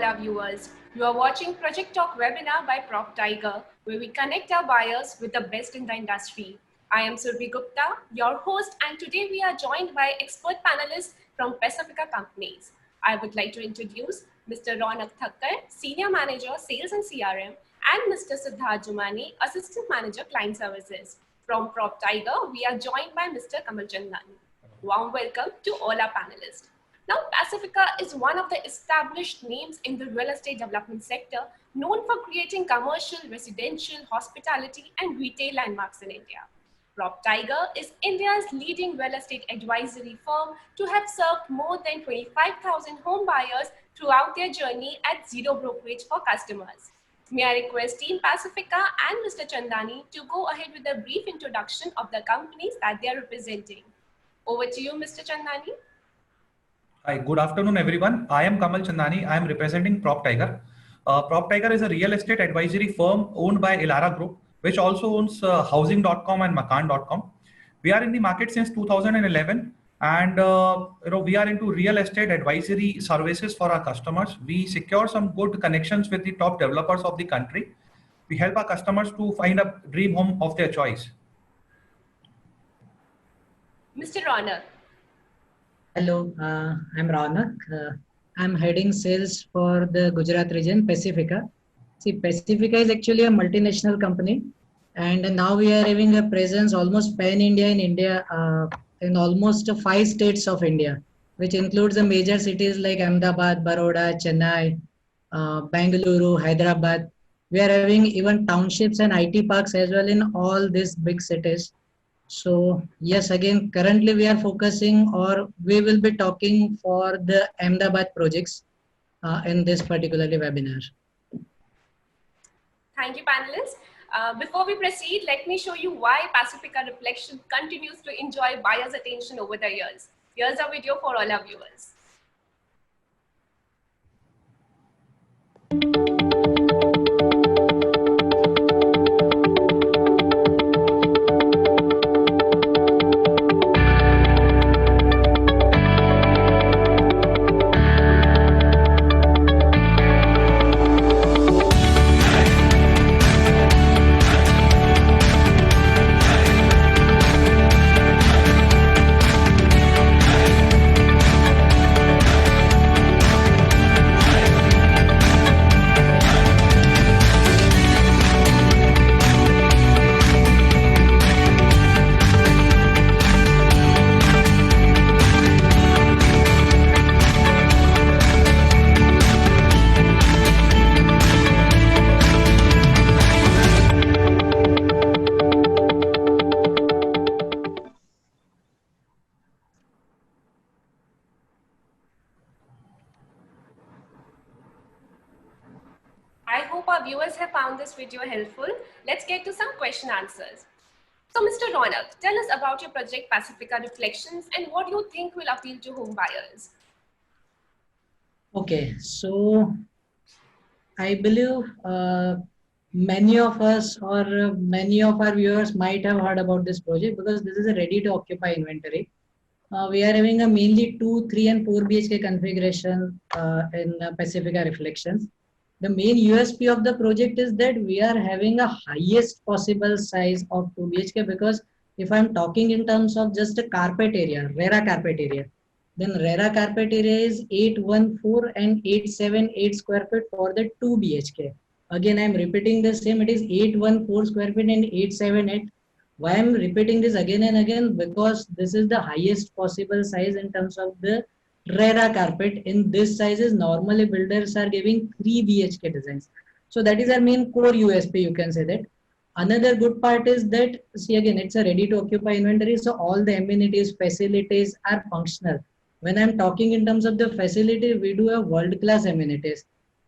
our viewers. You are watching Project Talk webinar by Prop Tiger, where we connect our buyers with the best in the industry. I am Survi Gupta, your host, and today we are joined by expert panelists from Pacifica Companies. I would like to introduce Mr. Ronak Thakkar, Senior Manager, Sales and CRM, and Mr. Siddharth Jumani, Assistant Manager, Client Services. From Prop Tiger, we are joined by Mr. Kamal Chandani. Warm welcome to all our panelists. Now, Pacifica is one of the established names in the real estate development sector, known for creating commercial, residential, hospitality, and retail landmarks in India. Prop Tiger is India's leading real estate advisory firm to have served more than 25,000 home buyers throughout their journey at zero brokerage for customers. May I request Team Pacifica and Mr. Chandani to go ahead with a brief introduction of the companies that they are representing. Over to you, Mr. Chandani. Hi, good afternoon, everyone. I am Kamal Chandani. I am representing Prop Tiger. Prop Tiger is a real estate advisory firm owned by Elara Group, which also owns Housing.com and Makaan.com. We are in the market since 2011, and we are into real estate advisory services for our customers. We secure some good connections with the top developers of the country. We help our customers to find a dream home of their choice. Mr. Ronak. Hello, I'm Ronak. I'm heading sales for the Gujarat region, Pacifica. See, Pacifica is actually a multinational company, and now we are having a presence almost pan-India in almost 5 states of India, which includes the major cities like Ahmedabad, Baroda, Chennai, Bangalore, Hyderabad. We are having even townships and IT parks as well in all these big cities. So yes, again, currently we are focusing, or we will be talking for the Ahmedabad projects in this particularly webinar. Thank you, panelists. Before we proceed, let me show you why Pacifica Reflection continues to enjoy buyers' attention over the years. Here's a video for all our viewers. I hope our viewers have found this video helpful. Let's get to some question answers. So, Mr. Ronak, tell us about your project Pacifica Reflections and what you think will appeal to home buyers. Okay, so I believe many of us or many of our viewers might have heard about this project because this is a ready to occupy inventory. We are having a mainly 2, 3 and 4 BHK configuration in Pacifica Reflections. The main USP of the project is that we are having a highest possible size of 2 BHK, because if I'm talking in terms of just a carpet area, RERA carpet area, then RERA carpet area is 814 and 878 square feet for the 2 BHK. Again, I'm repeating the same, it is 814 square feet and 878. Why I'm repeating this again and again? Because this is the highest possible size in terms of the RERA carpet. In this sizes, normally builders are giving 3 BHK designs. So that is our main core USP, you can say that. Another good part is that, see again, it's a ready to occupy inventory. So all the amenities, facilities are functional. When I'm talking in terms of the facility, we do have world-class amenities.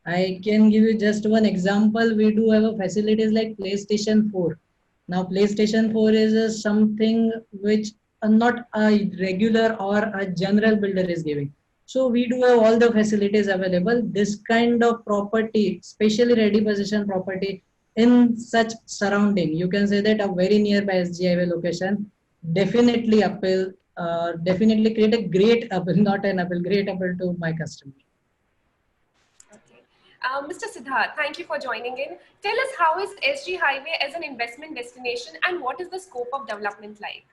I can give you just one example. We do have a facilities like PlayStation 4. Now PlayStation 4 is something which not a regular or a general builder is giving. So we do have all the facilities available. This kind of property, especially ready possession property in such surrounding, you can say that a very nearby SG highway location, definitely appeal, definitely create a great appeal, not an appeal, great appeal to my customer. Okay. Mr. Siddharth, thank you for joining in. Tell us, how is SG Highway as an investment destination and what is the scope of development like?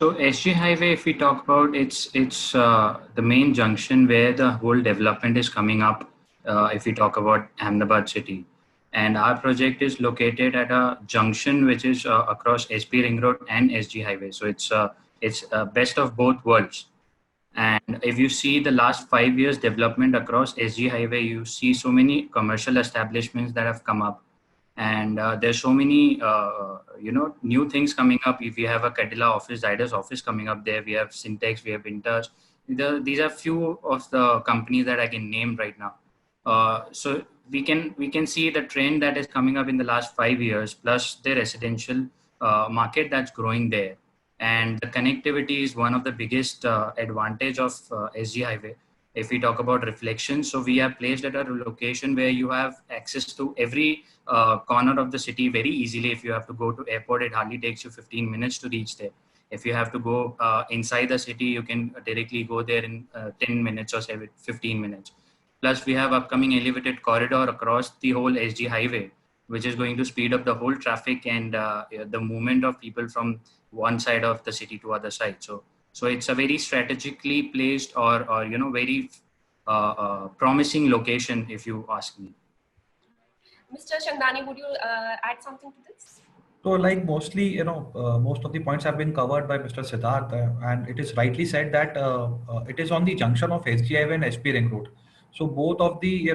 So SG Highway, if we talk about, it's the main junction where the whole development is coming up. If we talk about Ahmedabad city, and our project is located at a junction which is across SP Ring Road and SG Highway. So it's best of both worlds. And if you see the last 5 years development across SG Highway, you see so many commercial establishments that have come up, and there's so many new things coming up. If you have a Cadilla office, Zydus office coming up there, we have Syntex, we have Intouch. These are few of the companies that I can name right now. So we can see the trend that is coming up in the last 5 years, plus the residential market that's growing there. And the connectivity is one of the biggest advantage of SG Highway. If we talk about reflection, so we are placed at a location where you have access to every corner of the city very easily. If you have to go to airport, it hardly takes you 15 minutes to reach there. If you have to go inside the city, you can directly go there in 10 minutes or 15 minutes. Plus, we have upcoming elevated corridor across the whole SG Highway, which is going to speed up the whole traffic and the movement of people from one side of the city to other side. So it's a very strategically placed or very promising location, if you ask me. Mr. Chandani, would you add something to this? So like mostly, most of the points have been covered by Mr. Siddharth, and it is rightly said that it is on the junction of SG Highway and SP Ring Road. So both of the,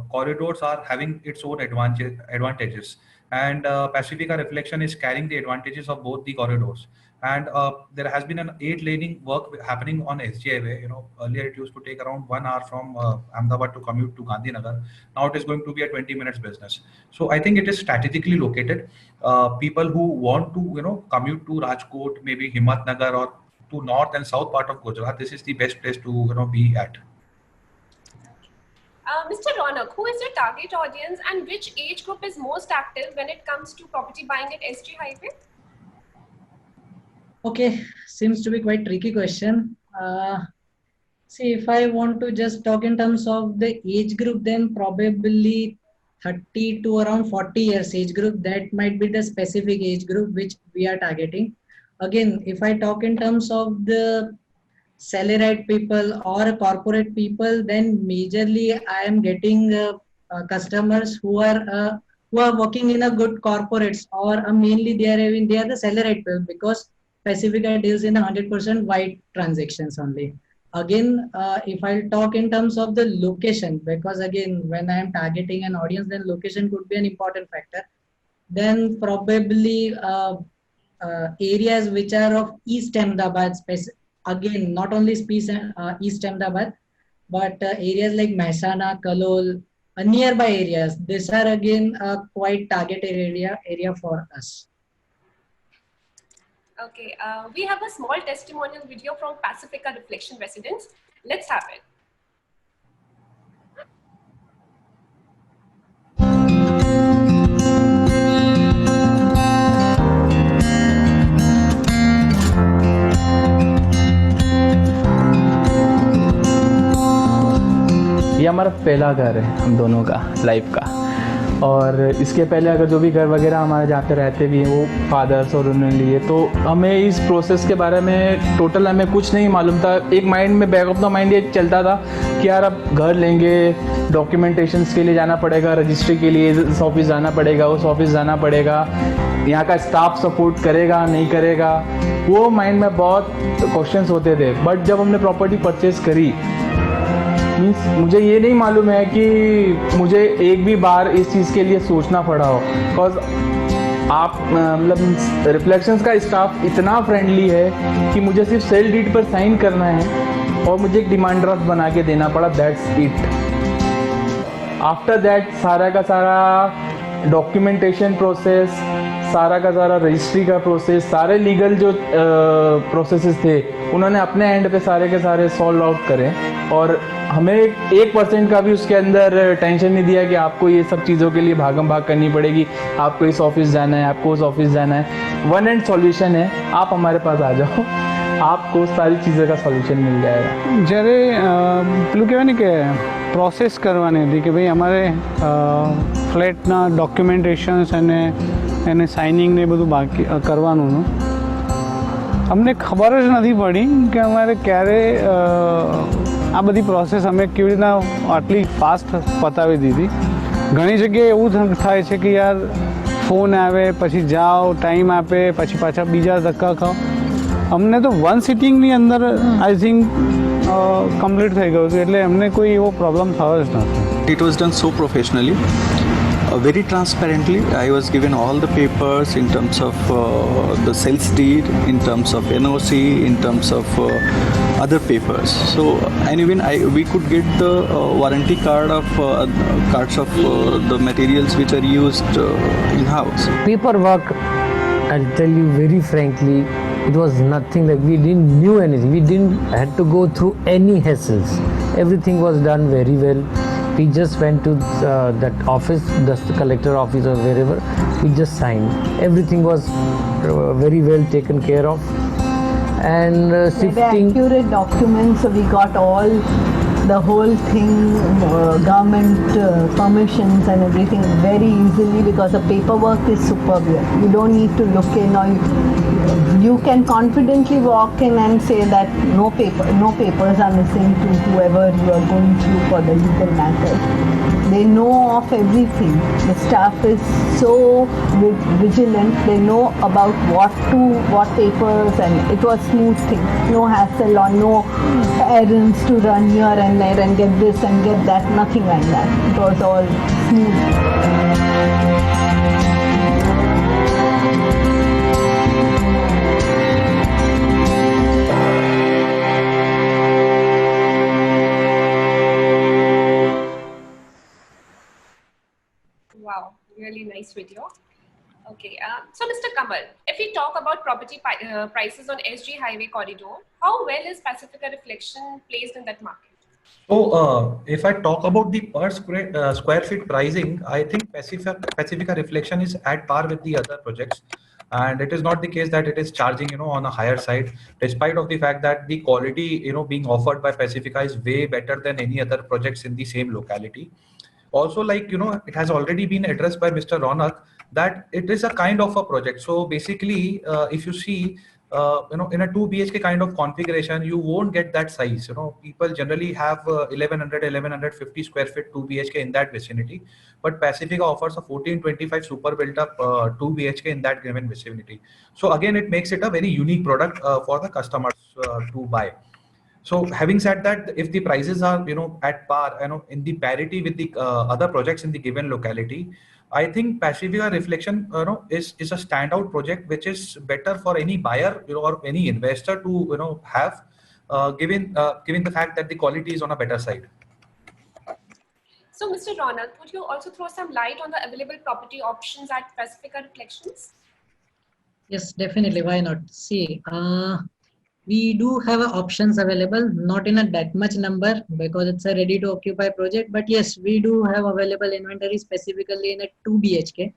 corridors are having its own advantages, and Pacifica Reflection is carrying the advantages of both the corridors. And there has been an 8-laning work happening on SG Highway. Earlier it used to take around 1 hour from Ahmedabad to commute to Gandhinagar. Now it is going to be a 20 minutes business. So I think it is strategically located. People who want to, commute to Rajkot, maybe Himatnagar or to north and south part of Gujarat, this is the best place to, be at. Mr. Ronak, who is your target audience and which age group is most active when it comes to property buying at SG Highway? Okay, seems to be quite tricky question. See, if I want to just talk in terms of the age group, then probably 30 to around 40 years age group, that might be the specific age group which we are targeting. Again, if I talk in terms of the salaried people or corporate people, then majorly I am getting customers who are working in a good corporates, or mainly they are the salaried people, because Pacifica deals in 100% white transactions only. Again, if I'll talk in terms of the location, because again, when I am targeting an audience, then location could be an important factor. Then probably areas which are of East Ahmedabad, again, not only East Ahmedabad, but areas like Mehsana, Kalol, nearby areas. These are again quite targeted area for us. Okay, we have a small testimonial video from Pacifica Reflection residents. Let's have it. ये हमारा पहला घर है हम दोनों का life का, और इसके पहले अगर जो भी घर वगैरह हमारे जहाँ पे रहते भी हैं वो फादर्स और उन्होंने लिए, तो हमें इस प्रोसेस के बारे में टोटल हमें कुछ नहीं मालूम था। एक माइंड में बैक ऑफ द माइंड ये चलता था कि यार अब घर लेंगे, डॉक्यूमेंटेशंस के लिए जाना पड़ेगा, रजिस्ट्री के लिए इस ऑफिस जाना पड़ेगा, उस ऑफिस जाना पड़ेगा, यहाँ का स्टाफ सपोर्ट करेगा नहीं करेगा, वो माइंड में बहुत क्वेश्चंस होते थे। बट जब हमने प्रॉपर्टी परचेज करी, मीन्स मुझे ये नहीं मालूम है कि मुझे एक भी बार इस चीज़ के लिए सोचना पड़ा हो, बिकॉज आप मतलब रिफ्लेक्शंस का स्टाफ इतना फ्रेंडली है कि मुझे सिर्फ सेल डीड पर साइन करना है और मुझे एक डिमांड ड्राफ्ट बना के देना पड़ा, दैट्स इट। आफ्टर दैट सारा का सारा डॉक्यूमेंटेशन प्रोसेस, सारा का सारा रजिस्ट्री का प्रोसेस, सारे लीगल जो प्रोसेसेस थे उन्होंने अपने एंड पे सारे के सारे सॉल्व आउट करे, और हमें 1% का भी उसके अंदर टेंशन नहीं दिया कि आपको ये सब चीज़ों के लिए भागम भाग करनी पड़ेगी, आपको इस ऑफिस जाना है, आपको उस ऑफिस जाना है। वन एंड सॉल्यूशन है, आप हमारे पास आ जाओ, आपको सारी चीज़ों का सॉल्यूशन मिल जाएगा। જ્યારે પેલું કહેવાય ને કે પ્રોસેસ કરવાની હતી કે ભાઈ અમારે ફ્લેટના ડોક્યુમેન્ટેશન્સ અને એને સાઇનિંગ ને બધું બાકી કરવાનું હતું. અમને ખબર જ નથી પડી કે અમારે ક્યારે આ બધી પ્રોસેસ અમે કેવી રીતના આટલી ફાસ્ટ પતાવી દીધી. ઘણી જગ્યાએ એવું થાય છે કે યાર ફોન આવે પછી જાઓ ટાઈમ આપે પછી પાછા બીજા ધક્કા ખાઓ. અમને તો વન સિટિંગની અંદર આઈ થિંક કમ્પ્લીટ થઈ ગયું હતું એટલે અમને કોઈ એવો પ્રોબ્લેમ થયો જ નથી. It was done so professionally, very transparently. I was given all the papers in terms of the sales deed, in terms of NOC, in terms of other papers. So and even we could get the warranty card of cards of the materials which are used in house. Paperwork, I'll tell you very frankly, it was nothing. Like we didn't knew anything. We didn't had to go through any hassles. Everything was done very well. We just went to that office, the collector office or wherever. We just signed. Everything was very well taken care of. And They were shifting. accurate documents, so we got all the whole thing, government permissions and everything very easily because the paperwork is superb here. You don't need to look in or you can confidently walk in and say that no papers are missing to whoever you are going through for the legal matter. They know of everything. The staff is so vigilant. They know about what papers, and it was smooth thing. No hassle or no errands to run here and there and get this and get that. Nothing like that. It was all smooth. Wow, really nice video. Okay, so Mr. Kamal, if we talk about property prices on SG Highway corridor, how well is Pacifica Reflection placed in that market? So, if I talk about the per square feet pricing, I think Pacifica Reflection is at par with the other projects, and it is not the case that it is charging, on a higher side, despite of the fact that the quality, being offered by Pacifica is way better than any other projects in the same locality. Also, like, it has already been addressed by Mr. Ronak that it is a kind of a project. So basically, if you see, in a 2 BHK kind of configuration, you won't get that size. People generally have 1150 square feet 2 BHK in that vicinity, but Pacifica offers a 1425 super built up 2 BHK in that given vicinity. So again, it makes it a very unique product for the customers to buy. So having said that, if the prices are at par, in the parity with the other projects in the given locality, I think Pacifica Reflection is a standout project which is better for any buyer or any investor to have, given the fact that the quality is on a better side. So Mr. Ronald, could you also throw some light on the available property options at Pacifica Reflections? Yes, definitely. Why not? See, we do have options available, not in a that much number because it's a ready to occupy project. But yes, we do have available inventory specifically in a 2 BHK.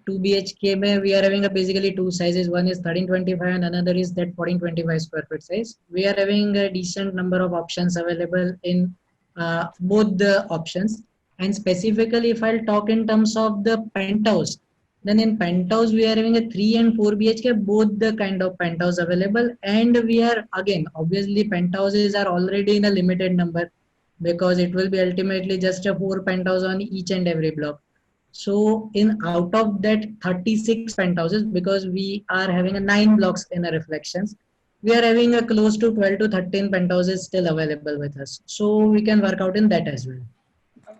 2 BHK we are having basically two sizes. One is 1325 and another is that 1425 square feet size. We are having a decent number of options available in both the options. And specifically, if I'll talk in terms of the penthouse, then in penthouse we are having a 3 and 4 BHK, both the kind of penthouse available. And we are, again, obviously penthouses are already in a limited number because it will be ultimately just a 4 penthouse on each and every block. So in out of that 36 penthouses, because we are having a 9 blocks in a reflections, we are having a close to 12 to 13 penthouses still available with us. So we can work out in that as well. Okay.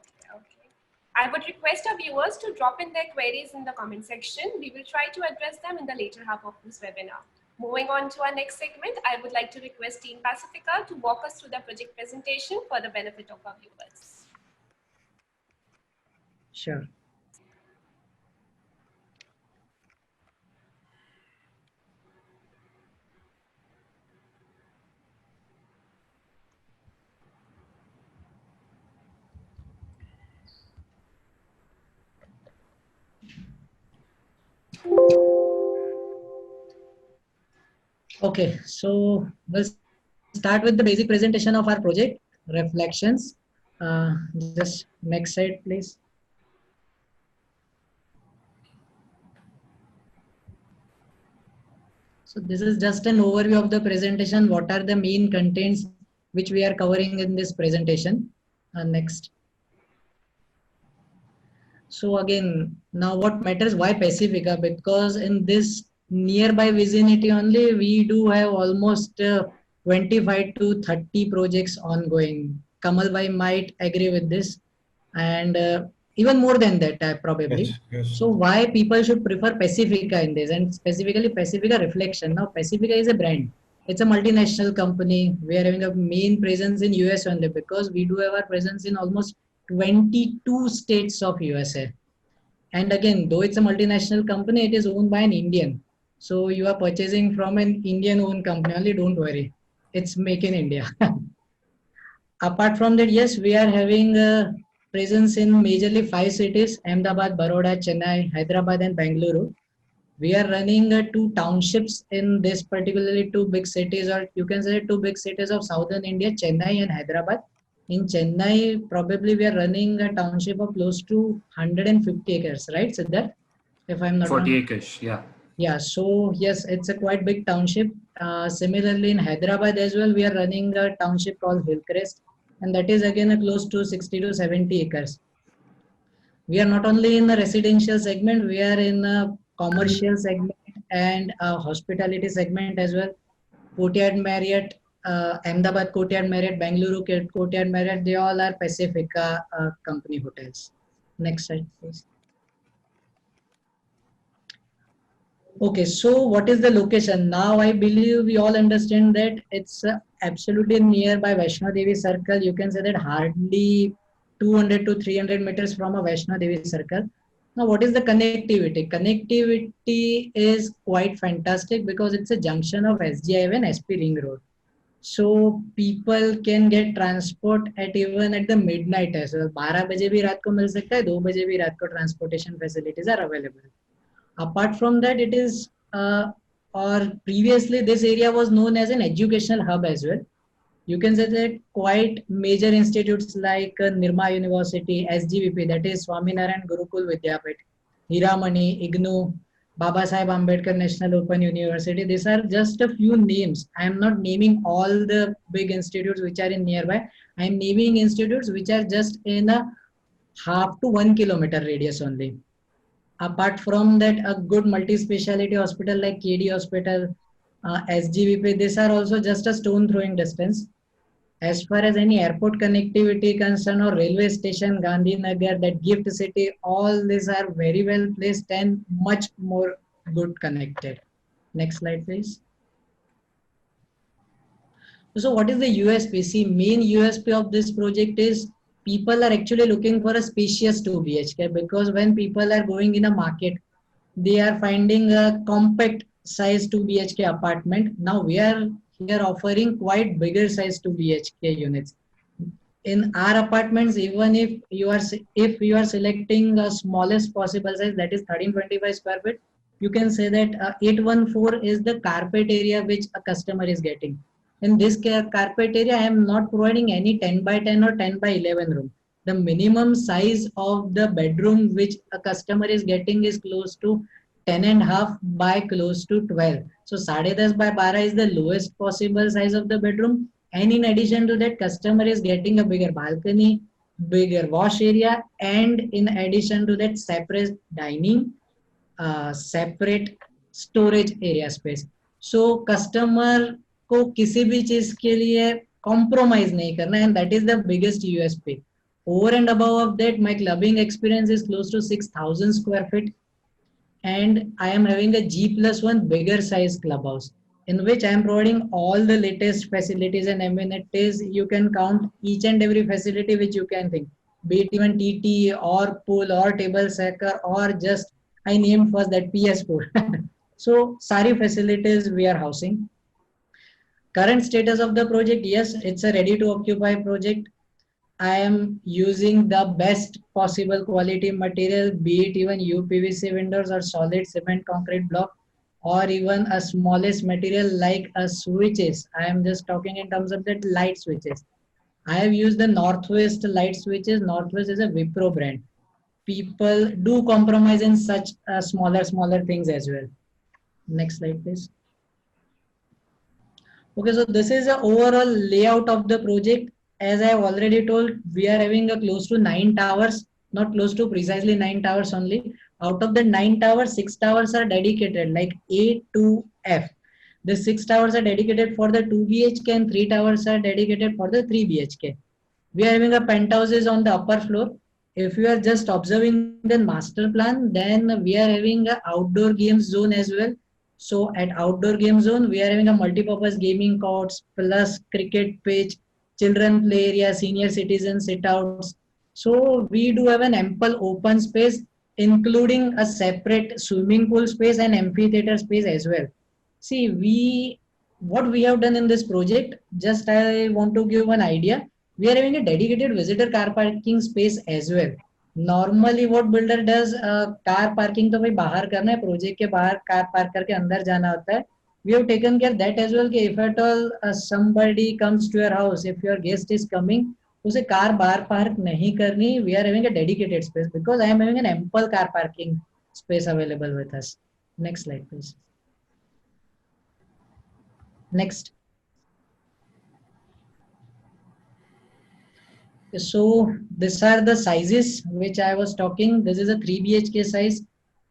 I would request our viewers to drop in their queries in the comment section. We will try to address them in the later half of this webinar. Moving on to our next segment, I would like to request Team Pacifica to walk us through the project presentation for the benefit of our viewers. Sure. Okay, so we'll start with the basic presentation of our project, Reflections. Uh, just next slide, please. So this is just an overview of the presentation. What are the main contents which we are covering in this presentation? Next. So again, now what matters? Why Pacifica? Because in this nearby vicinity only, we do have almost 25 to 30 projects ongoing. Kamal bhai might agree with this, and even more than that, probably. Yes. So why people should prefer Pacifica in this, and specifically Pacifica Reflection. Now Pacifica is a brand. It's a multinational company. We are having a main presence in US only because we do have our presence in almost 22 states of USA. And again, though it's a multinational company, it is owned by an Indian. So you are purchasing from an Indian owned company only, don't worry. It's make in India. Apart from that, yes, we are having a presence in majorly 5 cities: Ahmedabad, Baroda, Chennai, Hyderabad, and Bangalore. We are running 2 townships in this, particularly 2 big cities, or you can say 2 big cities of southern India, Chennai and Hyderabad. In Chennai, probably we are running a township of close to 150 acres, right, Siddharth? If I'm not 40 wrong. acres, yeah. Yeah, so yes, it's a quite big township. Similarly, in Hyderabad as well, we are running a township called Hillcrest, and that is again a close to 60 to 70 acres. We are not only in the residential segment, we are in a commercial segment and a hospitality segment as well. Courtyard Marriott, Ahmedabad Courtyard Marriott, Bangalore Courtyard Marriott, they all are Pacifica company hotels. Next slide, please. Okay, so what is the location? Now I believe we all understand that it's absolutely nearby Vaishno Devi Circle. You can say that hardly 200 to 300 meters from a Vaishno Devi Circle. Now, what is the connectivity? Connectivity is quite fantastic because it's a junction of SGIV and SP Ring Road. So people can get transport at even at the midnight as well. 12 बजे भी रात को मिल सकता है, 2 बजे भी रात को transportation facilities are available. Apart from that, it is or previously this area was known as an educational hub as well. You can say that quite major institutes like Nirma University, SGVP, that is Swaminarayan Gurukul Vidyapit, Hiramani, IGNOU, Baba Saheb Ambedkar National Open University. These are just a few names. I am not naming all the big institutes which are in nearby. I am naming institutes which are just in a half to 1 kilometer radius only. Apart from that, a good multi-speciality hospital like KD Hospital, SGVP, these are also just a stone throwing distance. As far as any airport connectivity concern or railway station, Gandhinagar, that gift city, all these are very well placed and much more good connected. Next slide, please. So what is the USP? See, main USP of this project is people are actually looking for a spacious 2 BHK, because when people are going in a market, they are finding a compact size 2 BHK apartment. Now we are here offering quite bigger size 2 BHK units. In our apartments, even if you are selecting the smallest possible size, that is 1325 square feet, you can say that 814 is the carpet area which a customer is getting. In this carpet area, I am not providing any 10 by 10 or 10 by 11 room. The minimum size of the bedroom which a customer is getting is close to 10.5 by close to 12. So 10.5 by 12 is the lowest possible size of the bedroom. And in addition to that, customer is getting a bigger balcony, bigger wash area, and in addition to that, separate dining, separate storage area space. So customer को किसी भी चीज के लिए compromise नहीं करना, and that is the biggest USP. Over and above of that, my clubbing experience is close to 6,000 square feet, and I am having a G+1 bigger size clubhouse in which I am providing all the latest facilities and amenities. You can count each and every facility which you can think, be it even TT or pool or table soccer or just I named first that PS4. So sari facilities we are housing. Current status of the project, yes, it's a ready to occupy project. I am using the best possible quality material, be it even UPVC windows or solid cement concrete block, or even a smallest material like a switches. I am just talking in terms of that light switches. I have used the Northwest light switches. Northwest is a Wipro brand. People do compromise in such smaller things as well. Next slide, please. Okay, so this is the overall layout of the project. As I have already told, we are having a close to 9 towers, not close to precisely 9 towers only. Out of the 9 towers, 6 towers are dedicated like A to F. The 6 towers are dedicated for the 2 BHK and 3 towers are dedicated for the 3 BHK. We are having a penthouses on the upper floor. If you are just observing the master plan, then we are having a outdoor games zone as well. So at outdoor game zone, we are having a multi-purpose gaming courts plus cricket pitch, children play area, senior citizen sit outs. So we do have an ample open space, including a separate swimming pool space and amphitheater space as well. See, what we have done in this project, just I want to give an idea. We are having a dedicated visitor car parking space as well. Normally what builder does, car parking तो भाई बाहर करना है, project के बाहर car park करके अंदर जाना होता है. We have taken care that as well कि if at all somebody comes to your house, if your guest is coming, उसे कार बाहर पार्क नहीं करनी. We are having a dedicated space because I am having an ample car parking space available with us. Next slide, please. Next. So these are the sizes which I was talking. This is a 3 BHK size.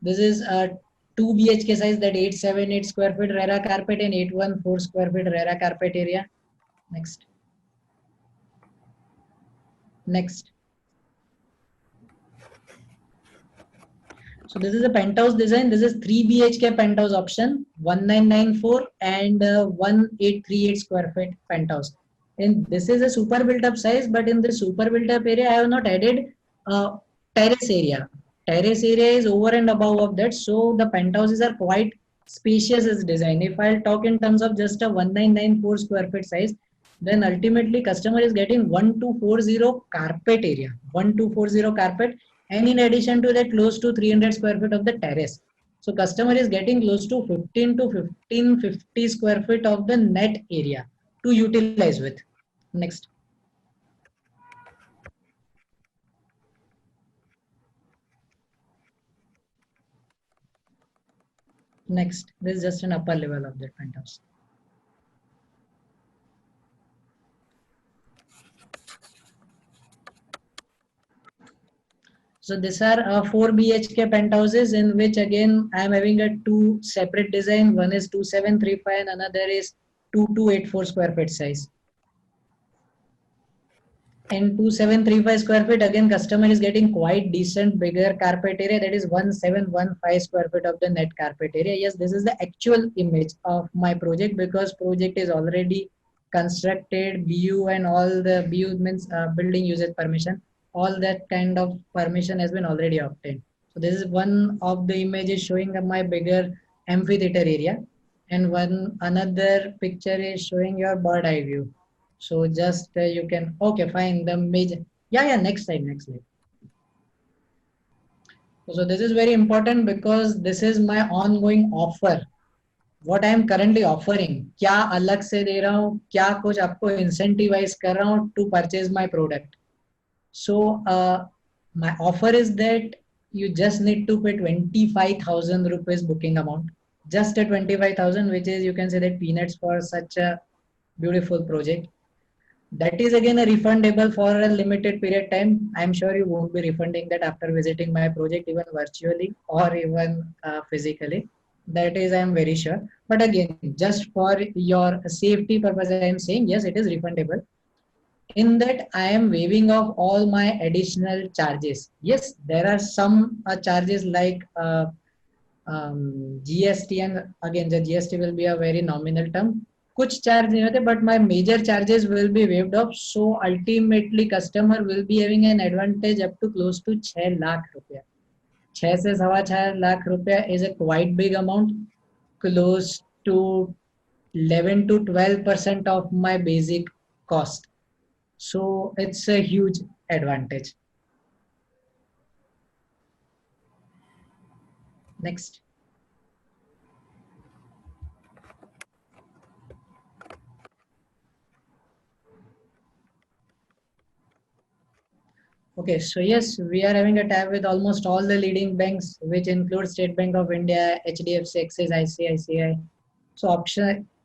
This is a 2 BHK size, that 878 square feet RERA carpet and 814 square feet RERA carpet area. Next. Next. So this is a penthouse design. This is 3 BHK penthouse option, 1994 and 1838 square feet penthouse. And this is a super built up size, but in the super built up area, I have not added terrace area. Terrace area is over and above of that. So the penthouses are quite spacious as design. If I'll talk in terms of just a 1994 square feet size, then ultimately customer is getting 1240 carpet area, 1240 carpet, and in addition to that close to 300 square feet of the terrace. So customer is getting close to 15 to 1550 square feet of the net area to utilize with. Next. Next, this is just an upper level of that penthouse. So these are 4 BHK penthouses in which again I am having a two separate design. One is 2735 and another is 2284 square feet size. And 2735 square feet, again customer is getting quite decent bigger carpet area, that is 1715 square feet of the net carpet area. Yes, this is the actual image of my project because project is already constructed, BU and all the BU means building usage permission, all that kind of permission has been already obtained. So this is one of the images showing my bigger amphitheater area, and one another picture is showing your bird eye view. So just you can, okay, fine, the major, yeah, next slide, next slide. So this is very important because this is my ongoing offer. What I am currently offering, क्या अलग से दे रहा हूँ, क्या कुछ आपको incentivize कर रहा हूँ to purchase my product. So my offer is that you just need to pay 25,000 rupees booking amount, just a 25,000, which is, you can say that peanuts for such a beautiful project. That is again a refundable for a limited period time. I'm sure you won't be refunding that after visiting my project, even virtually or even physically. That is, I'm very sure. But again, just for your safety purpose, I am saying yes, it is refundable. In that, I am waiving off all my additional charges. Yes, there are some charges like GST, and again, the GST will be a very nominal term. कुछ charge नहीं होते, but my major charges will be waived off. So ultimately customer will be having an advantage up to close to 6 lakh रुपया. 6 से 6.25 लाख रुपया is a quite big amount, close to 11 to 12% of my basic cost. So it's a huge advantage. Next. Okay, so yes, we are having a tab with almost all the leading banks, which include State Bank of India, HDFC, Axis, ICICI. So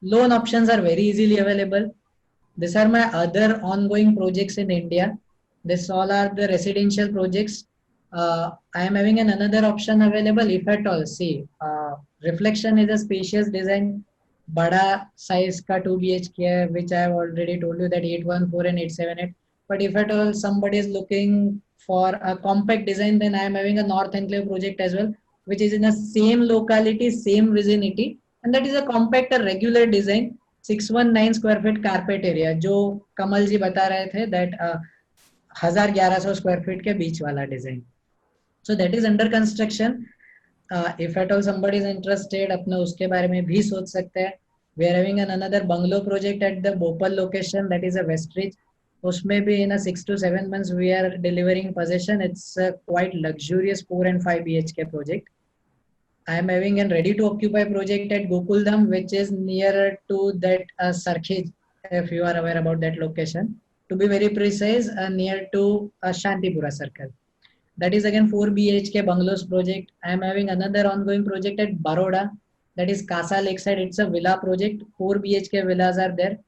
loan options are very easily available. These are my other ongoing projects in India. This all are the residential projects. I am having another option available if at all. See, Reflection is a spacious design. Bada size ka 2 BHK hai, which I have already told you that 814 and 878. But if at all somebody is looking for a compact design, then I am having a North Enclave project as well, which is in the same locality, same vicinity, and that is a compact, a regular design. 619 square feet carpet area जो कमल जी बता रहे थे that 1100 square feet के बीच वाला design. So that is under construction. If at all somebody is interested अपने उसके बारे में भी सोच सकते हैं. We are having an another bungalow project at the Bopal location that is a Westridge. उसमें भी in 6 to 7 months we are delivering possession. It's quite luxurious 4 and 5 BHK project. I am having a ready to occupy project at Gokuldham, which is nearer to that Sarkhej, if you are aware about that location. To be very precise, near to Shantipura Circle. That is again 4 BHK bungalows project. I am having another ongoing project at Baroda, that is Casa Lakeside. It's a villa project. 4 BHK villas are there.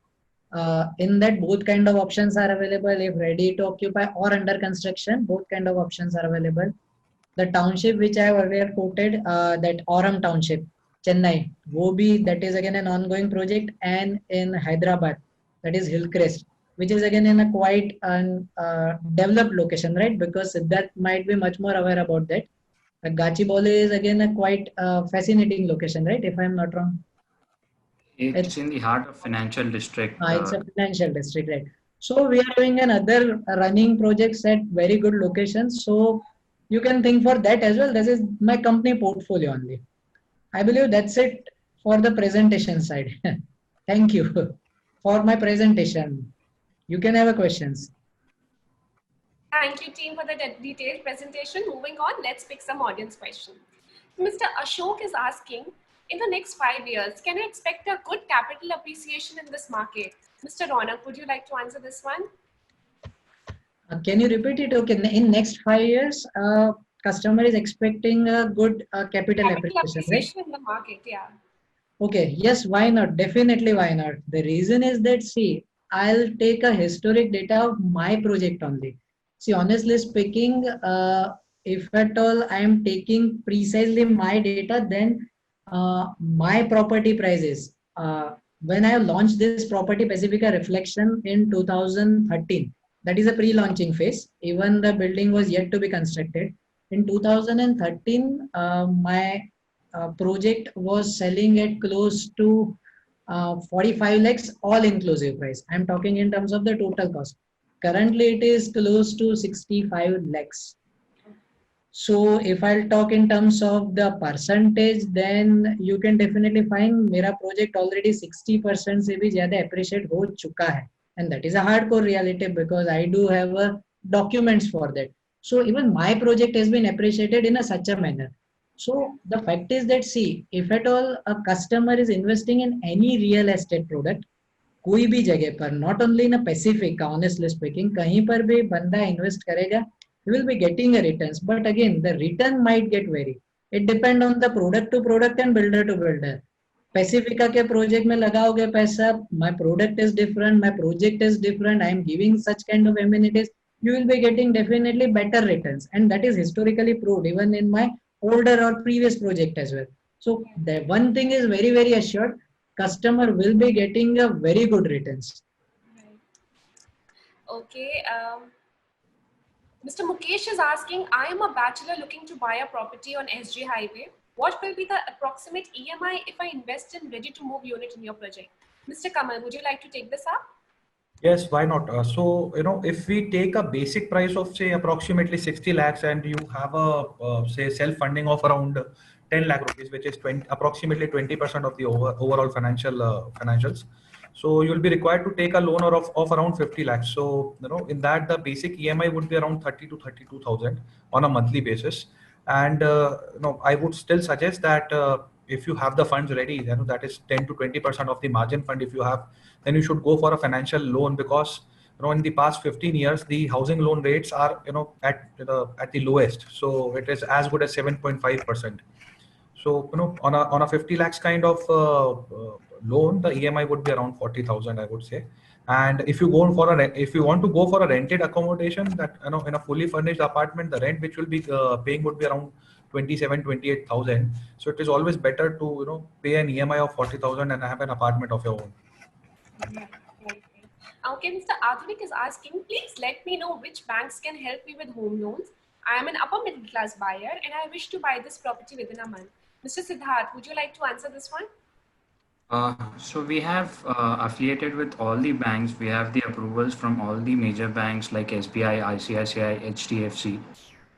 In that, both kind of options are available. If ready to occupy or under construction, both kind of options are available. The township which I have earlier quoted, that Aurum Township, Chennai, वो भी that is again an ongoing project, and in Hyderabad, that is Hillcrest, which is again in a quite developed location, right? Because that might be much more aware about that. Gachibowli is again a quite fascinating location, right? If I am not wrong. It's in the heart of financial district. It's a financial district, right? So we are doing another running projects at very good locations. So you can think for that as well. This is my company portfolio only. I believe that's it for the presentation side. Thank you for my presentation. You can have a questions. Thank you, team, for the detailed presentation. Moving on, let's pick some audience questions. Mr. Ashok is asking, in the next 5 years, can you expect a good capital appreciation in this market? Mr. Ronak, would you like to answer this one? Can you repeat it? Okay, in next 5 years, customer is expecting a good capital appreciation, right? In the market, yeah. Okay, yes, why not? Definitely, why not? The reason is that, see, I'll take a historic data of my project only. See, honestly speaking, if at all I am taking precisely my data, then my property prices, when I launched this property Pacifica Reflection in 2013, that is a pre-launching phase. Even the building was yet to be constructed. In 2013, my project was selling at close to 45 lakhs all-inclusive price. I'm talking in terms of the total cost. Currently, it is close to 65 lakhs. So if I'll talk in terms of the percentage, then you can definitely find मेरा project already 60% से भी ज़्यादा appreciate हो चुका है. And that is a hardcore reality because I do have documents for that. So even my project has been appreciated in such a manner. So the fact is that, see, if at all a customer is investing in any real estate product, कोई भी जगह पर, not only in a Pacific, honestly speaking, कहीं पर भी बंदा invest करेगा, he will be getting a returns. But again, the return might get vary. It depend on the product to product and builder to builder. Pacifica के project में लगाओगे पैसा, my product is different, my project is different, I am giving such kind of amenities, you will be getting definitely better returns, and that is historically proved even in my older or previous project as well. So the one thing is very, very assured, customer will be getting a very good returns. Okay. Mr. Mukesh is asking, I am a bachelor looking to buy a property on SG Highway. What will be the approximate EMI if I invest in ready-to-move unit in your project? Mr. Kamal, would you like to take this up? Yes, why not? So, if we take a basic price of say approximately 60 lakhs and you have a say self-funding of around 10 lakh rupees, which is approximately 20% of the overall financials. So you'll be required to take a loan of around 50 lakhs. So, in that the basic EMI would be around 30 to 32,000 on a monthly basis. And, I would still suggest that if you have the funds ready, that is 10 to 20% of the margin fund. If you have, then you should go for a financial loan because in the past 15 years, the housing loan rates are, at the lowest. So it is as good as 7.5%. So, on a 50 lakhs kind of loan, the EMI would be around 40,000, I would say. And if you if you want to go for a rented accommodation, that, in a fully furnished apartment, the rent which will be paying would be around 28,000. So it is always better to, pay an EMI of 40,000 and have an apartment of your own. Yeah, right. Okay, Mr. Adhunik is asking, please let me know which banks can help me with home loans. I am an upper middle class buyer and I wish to buy this property within a month. Mr. Siddharth, would you like to answer this one? So we have affiliated with all the banks. We have the approvals from all the major banks like SBI, ICICI, HDFC.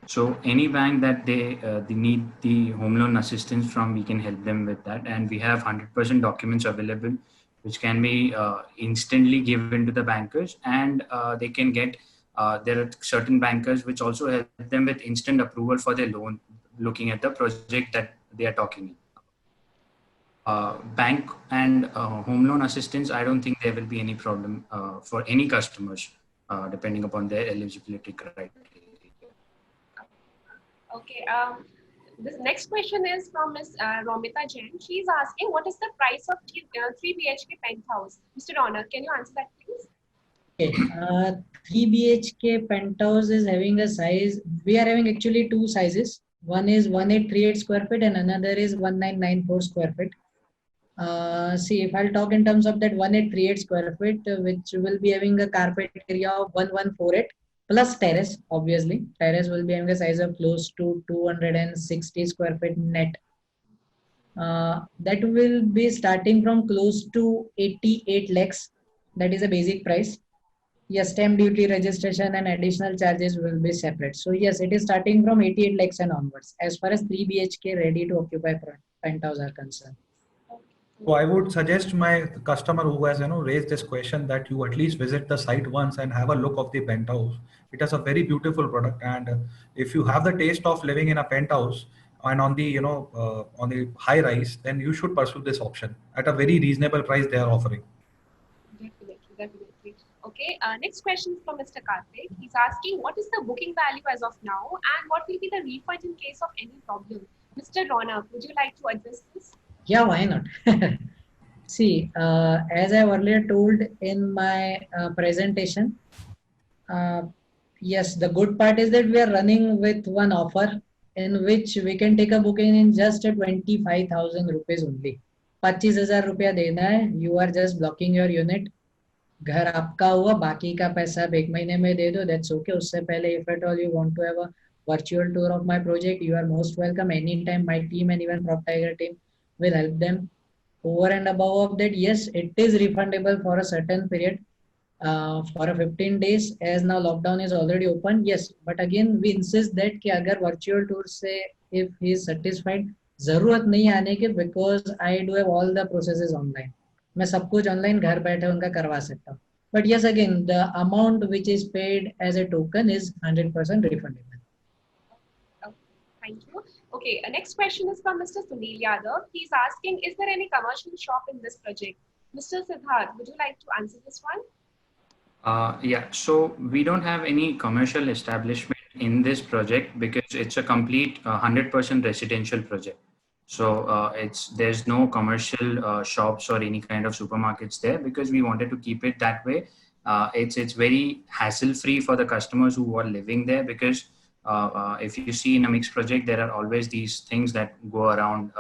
So any bank that they need the home loan assistance from, we can help them with that. And we have 100% documents available, which can be instantly given to the bankers, and they can get. There are certain bankers which also help them with instant approval for their loan, looking at the project that they are talking. Bank and home loan assistance, I don't think there will be any problem for any customers, depending upon their eligibility criteria. Okay. This next question is from Ms. Romita Jain. She is asking, what is the price of 3 BHK penthouse? Mr. Ronak, can you answer that, please? Okay. 3 BHK penthouse is having a size. We are having actually two sizes. One is 1838 square feet and another is 1994 square feet. See, if I'll talk in terms of that 1838 square feet, which will be having a carpet area of 1148 plus terrace, obviously. Terrace will be having a size of close to 260 square feet net. That will be starting from close to 88 lakhs. That is a basic price. Yes, stamp duty, registration and additional charges will be separate. So yes, it is starting from 88 lakhs and onwards as far as 3 BHK ready to occupy penthouse are concerned. So I would suggest my customer who has, raised this question, that you at least visit the site once and have a look of the penthouse. It is a very beautiful product, and if you have the taste of living in a penthouse and on the, on the high rise, then you should pursue this option at a very reasonable price they are offering. Definitely. Okay. Next question is from Mr. Karthik. He's asking, what is the booking value as of now, and what will be the refund in case of any problem? Mr. Ronak, would you like to address this? Yeah, why not? See, as I earlier told in my presentation, yes, the good part is that we are running with one offer in which we can take a booking in just 25,000 rupees only. 25,000 रुपया देना है. You are just blocking your unit. घर आपका हुआ, बाकी का पैसा आप 1 महीने में दे दो. That's okay. उससे पहले, if at all you want to have a virtual tour of my project, you are most welcome anytime. My team and even PropTiger team will help them. Over and above of that, yes, it is refundable for a certain period, for a 15 days, as now lockdown is already open. Yes, but again we insist that कि अगर virtual tour से if he is satisfied, जरूरत नहीं आने के, because I do have all the processes online. मैं सब कुछ online घर बैठे उनका करवा सकता हूँ. But yes, again, the amount which is paid as a token is 100% refundable. Thank you. Okay, next question is from Mr. Sunil Yadav. He's asking, is there any commercial shop in this project? Mr. Siddharth, would you like to answer this one? Yeah, so we don't have any commercial establishment in this project because it's a complete 100% residential project. So there's no commercial shops or any kind of supermarkets there because we wanted to keep it that way. It's very hassle-free for the customers who are living there because if you see in a mixed project, there are always these things that go around,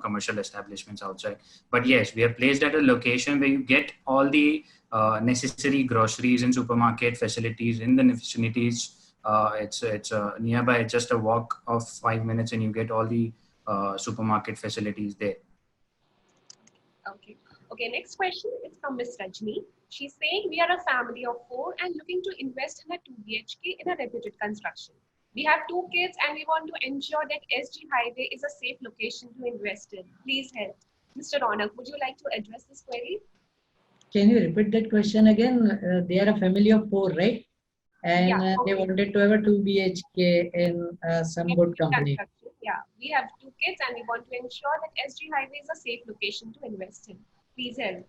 commercial establishments outside. But yes, we are placed at a location where you get all the necessary groceries and supermarket facilities in the vicinities. It's nearby, just a walk of 5 minutes, and you get all the supermarket facilities there. Okay. Next question is from Ms. Rajni. She's saying, we are a family of 4 and looking to invest in a 2 BHK in a reputed construction. We have 2 kids and we want to ensure that SG Highway is a safe location to invest in. Please help. Mr. Ronak, would you like to address this query? Can you repeat that question again? They are a family of 4, right? And Yeah, they wanted to have a 2 BHK in some good company. Yeah, we have 2 kids and we want to ensure that SG Highway is a safe location to invest in. Please help.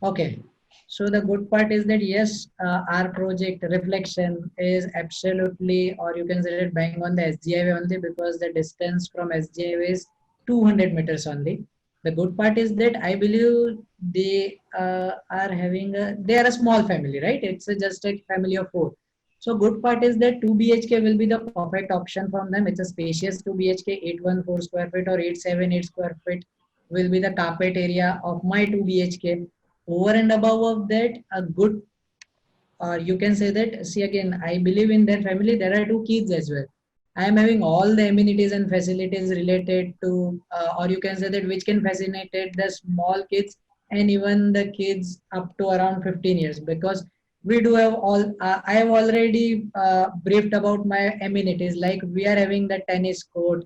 Okay. So the good part is that yes, our project Reflection is absolutely, or you can say it bang on the SG highway only because the distance from SG highway is 200 meters only. The good part is that I believe they are having they are a small family, right? It's just a family of four. So good part is that 2 BHK will be the perfect option from them. It's a spacious 2 BHK, 814 square feet or 878 square feet will be the carpet area of my 2 BHK. Over and above of that, a good, or you can say that, see again, I believe in their family, there are two kids as well. I am having all the amenities and facilities related to, or you can say that which can facilitate the small kids and even the kids up to around 15 years because we do have all, I have already briefed about my amenities like we are having the tennis court,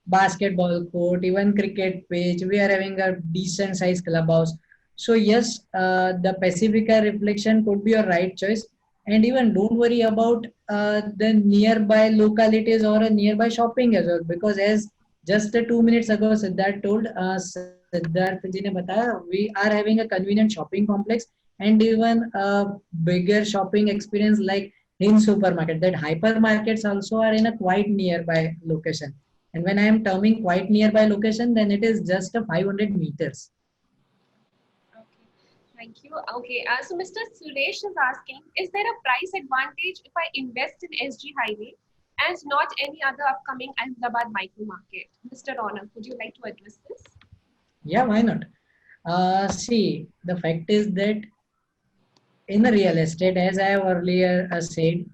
basketball court, even cricket pitch, we are having a decent size clubhouse. So yes, the Pacifica Reflection could be your right choice. And even don't worry about the nearby localities or a nearby shopping as well. Because as just 2 minutes ago, Siddharth told, Siddharth ji ne bataya, we are having a convenient shopping complex and even a bigger shopping experience like in supermarket. That hypermarkets also are in a quite nearby location. And when I am terming quite nearby location, then it is just a 500 meters. Okay, thank you. Okay, so Mr. Suresh is asking, is there a price advantage if I invest in SG Highway and not any other upcoming Ahmedabad micro market? Mr. Ronak, would you like to address this? Yeah, why not? See, the fact is that in the real estate, as I have earlier said,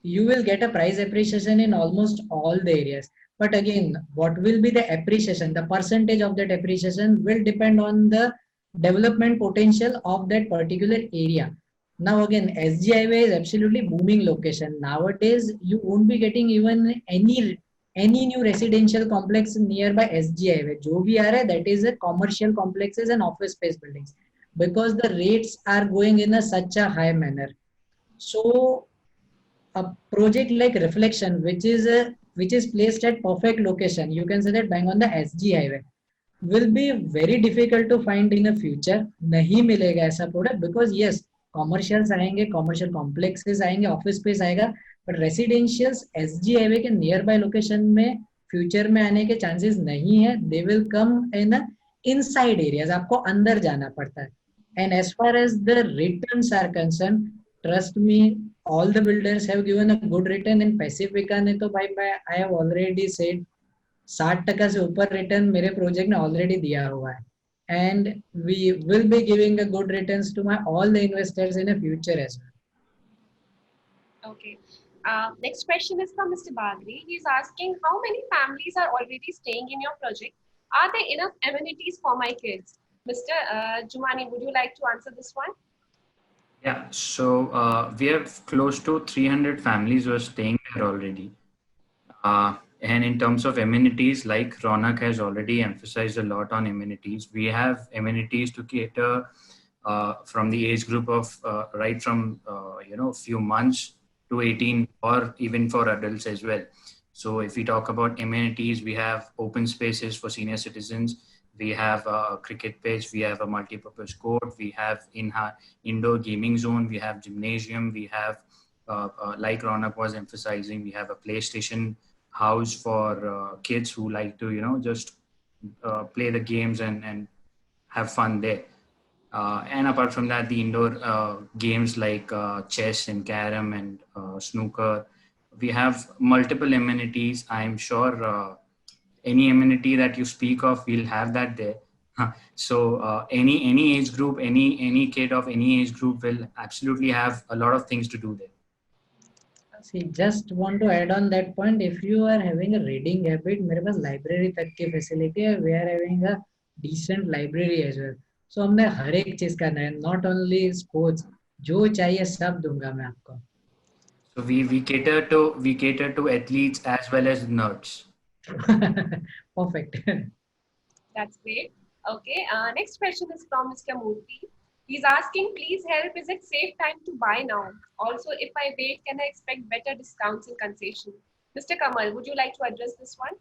you will get a price appreciation in almost all the areas. But again, what will be the appreciation? The percentage of that appreciation will depend on the development potential of that particular area. Now again, SG Highway is absolutely booming location. Nowadays, you won't be getting even any new residential complex nearby SG Highway. जो भी आ रहा है, that is a commercial complexes and office space buildings because the rates are going in a such a high manner. So a project like Reflection, which is placed at perfect location, you can say that bang on the SG highway, will be very difficult to find in the future. नहीं मिलेगा ऐसा product because yes, commercials आएंगे, commercial complexes आएंगे, office space आएगा, but residentials SG highway के nearby location में future में आने के chances नहीं है. They will come in a inside areas. आपको अंदर जाना पड़ता है. And as far as the returns are concerned, trust me, all the builders have given a good return. In Pacifica ने तो भाई मैं I have already said 60% से ऊपर रिटर्न मेरे प्रोजेक्ट ने ऑलरेडी दिया हुआ है and we will be giving a good returns to my all the investors in a future as well. Okay. Next question is from Mr. Bagri. He's asking, how many families are already staying in your project? Are there enough amenities for my kids? Mr. Jumani, would you like to answer this one? Yeah, so we have close to 300 families who are staying there already. And in terms of amenities, like Ronak has already emphasized a lot on amenities, we have amenities to cater from the age group of right from few months to 18 or even for adults as well. So if we talk about amenities, we have open spaces for senior citizens. We have a cricket pitch, we have a multi-purpose court, we have indoor gaming zone, we have gymnasium, we have, like Ronak was emphasizing, we have a PlayStation house for kids who like to, just play the games and have fun there. And apart from that, the indoor games like chess and carom and snooker, we have multiple amenities. I'm sure any amenity that you speak of, we'll have that there. So any age group, any kid of any age group will absolutely have a lot of things to do there. See, just want to add on that point. If you are having a reading habit, मेरे पास library तक की facility है. We are having a decent library as well. So हमने हर एक चीज करना है. Not only sports, जो चाहिए सब दूंगा मैं आपको. So we cater to athletes as well as nerds. Perfect. That's great. Okay. Next question is from Mr. Murthy. He's asking, please help. Is it safe time to buy now? Also, if I wait, can I expect better discounts and concession? Mr. Kamal, would you like to address this one?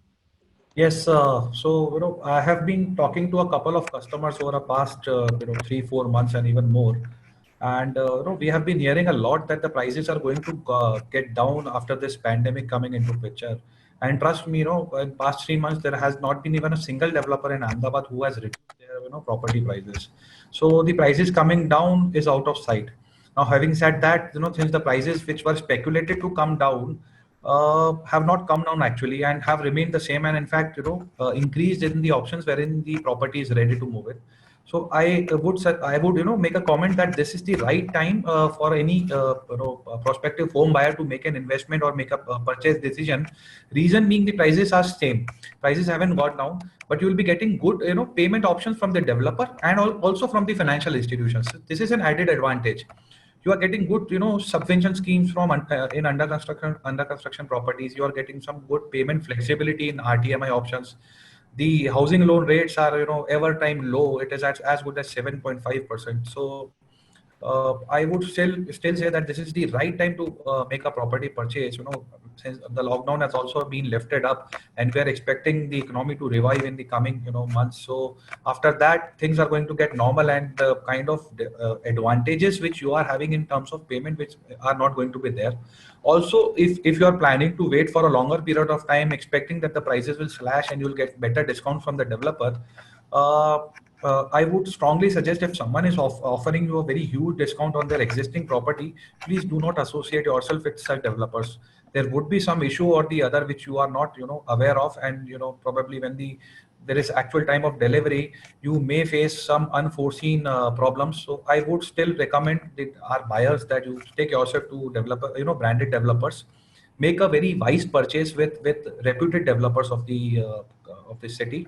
Yes, so I have been talking to a couple of customers over the past 3-4 months and even more, and we have been hearing a lot that the prices are going to get down after this pandemic coming into picture. And trust me, in past 3 months there has not been even a single developer in Ahmedabad who has reduced their property prices. So the prices coming down is out of sight. Now, having said that, since the prices which were speculated to come down have not come down actually and have remained the same, and in fact increased in the options wherein the property is ready to move it. So I would make a comment that this is the right time for any prospective home buyer to make an investment or make a purchase decision. Reason being, the prices are same, prices haven't got down, but you will be getting good payment options from the developer and also from the financial institutions. This is an added advantage. You are getting good subvention schemes from in under construction properties. You are getting some good payment flexibility in RTMI options. The housing loan rates are ever time low. It is as good as 7.5%. So I would still say that this is the right time to make a property purchase. Since the lockdown has also been lifted up, and we are expecting the economy to revive in the coming months. So after that, things are going to get normal, and the kind of advantages which you are having in terms of payment, which are not going to be there. Also, if you are planning to wait for a longer period of time, expecting that the prices will slash and you'll get better discount from the developer. Uh, I would strongly suggest, if someone is offering you a very huge discount on their existing property, please do not associate yourself with such developers. There would be some issue or the other which you are not, aware of, and probably when there is actual time of delivery, you may face some unforeseen problems. So I would still recommend our buyers that you take yourself to developer, branded developers. Make a very wise purchase with reputed developers of the city,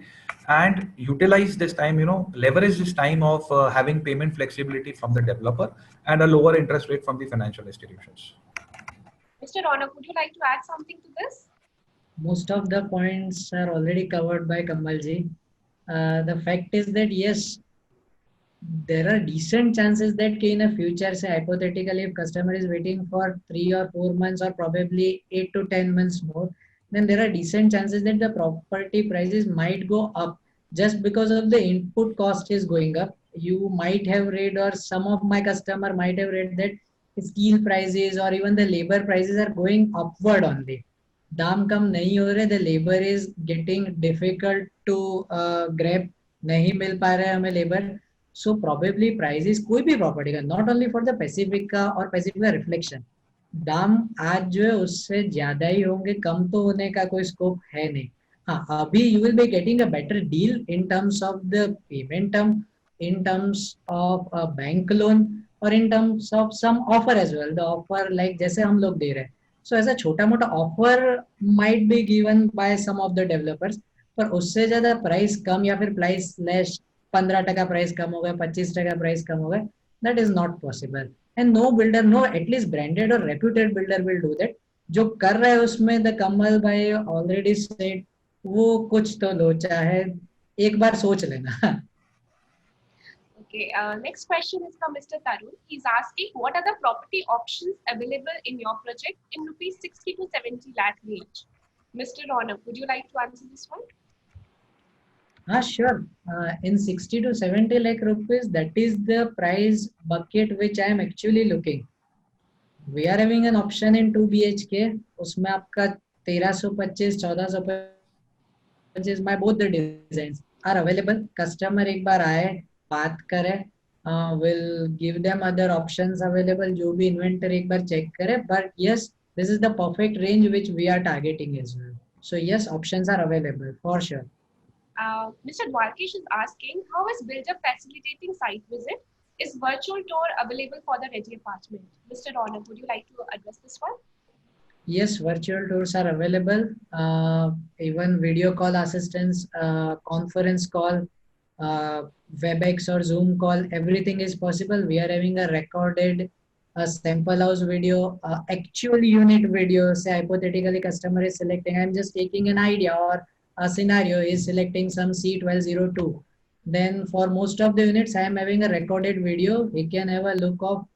and utilize this time, leverage this time of having payment flexibility from the developer and a lower interest rate from the financial institutions. Mr. Ronak, would you like to add something to this? Most of the points are already covered by Kamalji. The fact is that yes, there are decent chances that in a future, say hypothetically, if customer is waiting for 3 or 4 months or probably 8 to 10 months more, then there are decent chances that the property prices might go up just because of the input cost is going up. You might have read, or some of my customer might have read, that steel prices or even the labor prices are going upward only. दाम कम नहीं हो रहे, the labor is getting difficult to grab, नहीं मिल पा रहा है हमें labor. So probably prices कोई भी property का, not only for the Pacific का और Pacific का reflection, दाम आज जो है उससे ज्यादा ही होंगे, कम तो होने का कोई स्कोप है नहीं. हाँ, अभी you will be getting a better deal in terms of the payment term, in terms of a bank loan, or in terms of some offer as well. The offer like जैसे हम लोग दे रहे हैं, so ऐसा छोटा मोटा offer might be given by some of the developers, पर उससे ज्यादा प्राइस कम या फिर प्राइस स्लैश 15% प्राइस कम हो गया, 25% प्राइस कम हो गया, that is not possible. And no builder, no at least branded or reputed builder will do that. जो कर रहा है उसमें the कमल भाई already said, वो कुछ तो लोचा है, एक बार सोच लेना. Okay, next question is from Mr. Tarun. He's asking, what are the property options available in your project in rupees 60 to 70 lakh range? Mr. Ronak, would you like to answer this one? Sure. In 60 to 70 lakh rupees, that is the price bucket which I am actually looking. We are having an option in 2 BHK. उसमें आपका 1325, 1425 by both the designs are available. Customer एक बार आए, बात करे, will give them other options available. जो भी inventory एक बार check करे. But yes, this is the perfect range which we are targeting as well. So yes, options are available for sure. Mr. Dwarkesh is asking, how is builder facilitating site visit? Is virtual tour available for the ready apartment? Mr. Ronak, would you like to address this one? Yes, virtual tours are available. Even video call assistance, conference call, WebEx or Zoom call, everything is possible. We are having a recorded sample house video, actual unit video. Say hypothetically customer is selecting, I'm just taking an idea or a scenario, is selecting some C1202. Then for most of the units, I am having a recorded video. We can have a look of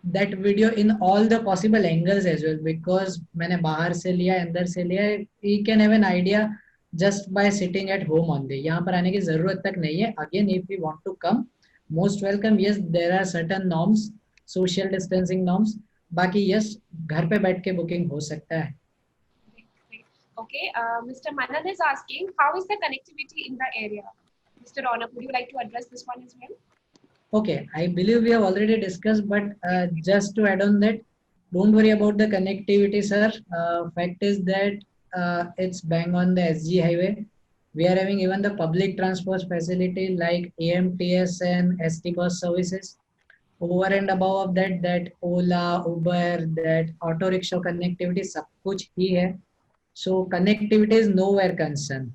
that video in all the possible angles as well, because मैंने बाहर से लिया, अंदर से लिया, we can have an idea just by sitting at home only. यहाँ पर आने की जरूरत तक नहीं है. Again, if you want to come, most welcome. Yes, there are certain norms, social distancing norms. बाकी yes, घर पे बैठ के बुकिंग हो सकता है. Okay, Mr. Manan is asking, how is the connectivity in the area? Mr. Ronak, would you like to address this one as well? Okay, I believe we have already discussed, but just to add on that, don't worry about the connectivity, sir. Fact is that it's bang on the SG highway. We are having even the public transport facility like AMTS and ST bus services. Over and above of that, that Ola, Uber, that auto rickshaw connectivity, सब कुछ ही है. So connectivity is nowhere concerned.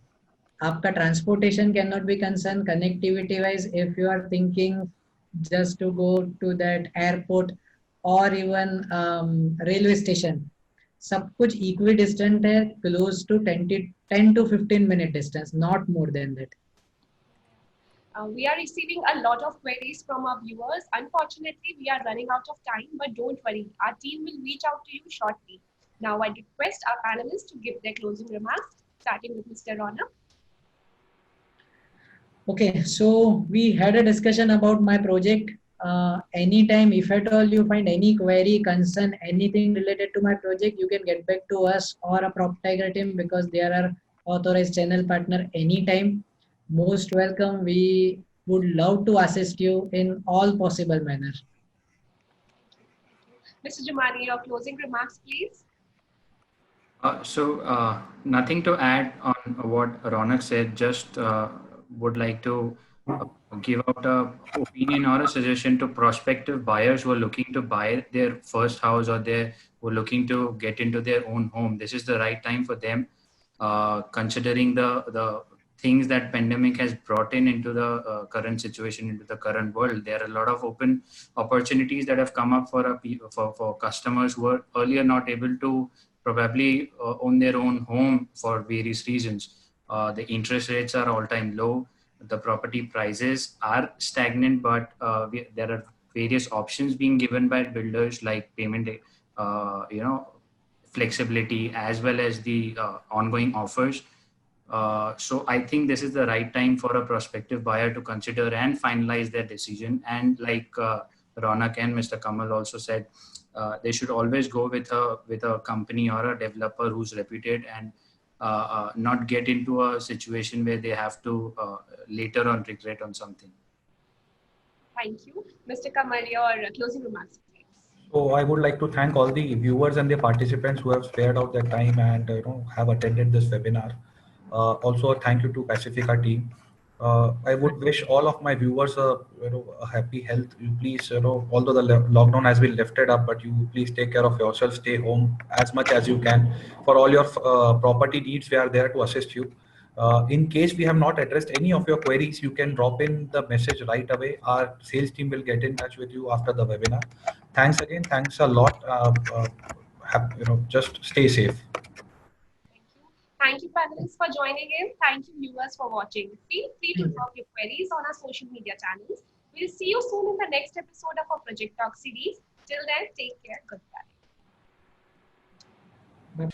आपका transportation cannot be concerned. Connectivity wise, if you are thinking just to go to that airport or even railway station, सब कुछ equidistant है, close to 10 to 15 minute distance, not more than that. We are receiving a lot of queries from our viewers. Unfortunately, we are running out of time, but don't worry, our team will reach out to you shortly. Now, I request our panelists to give their closing remarks, starting with Mr. Ronak. Okay, so we had a discussion about my project. Anytime, if at all you find any query, concern, anything related to my project, you can get back to us or a PropTiger team because they are our authorized channel partner anytime. Most welcome. We would love to assist you in all possible manner. Mr. Jumani, your closing remarks, please. Nothing to add on what Ronak said, just would like to give out a opinion or a suggestion to prospective buyers who are looking to buy their first house or who are looking to get into their own home. This is the right time for them, considering the things that pandemic has brought into the current situation, into the current world. There are a lot of open opportunities that have come up for customers who were earlier not able to probably own their own home for various reasons. The interest rates are all-time low. The property prices are stagnant, but there are various options being given by builders like payment, flexibility, as well as the ongoing offers. So I think this is the right time for a prospective buyer to consider and finalize their decision. And like Ronak and Mr. Kamal also said, they should always go with a company or a developer who's reputed and not get into a situation where they have to later on regret on something. Thank you. Mr. Kamal, your closing remarks, please. So I would like to thank all the viewers and the participants who have spared out their time and have attended this webinar. Also, thank you to Pacifica team. I would wish all of my viewers a happy health. You please, although the lockdown has been lifted up, but you please take care of yourself. Stay home as much as you can. For all your property needs, we are there to assist you. In case we have not addressed any of your queries, you can drop in the message right away. Our sales team will get in touch with you after the webinar. Thanks again. Thanks a lot. Just stay safe. Thank you, panelists, for joining in. Thank you, viewers, for watching. Feel free to drop your queries on our social media channels. We'll see you soon in the next episode of our Project Talk series. Till then, take care. Goodbye. Bye.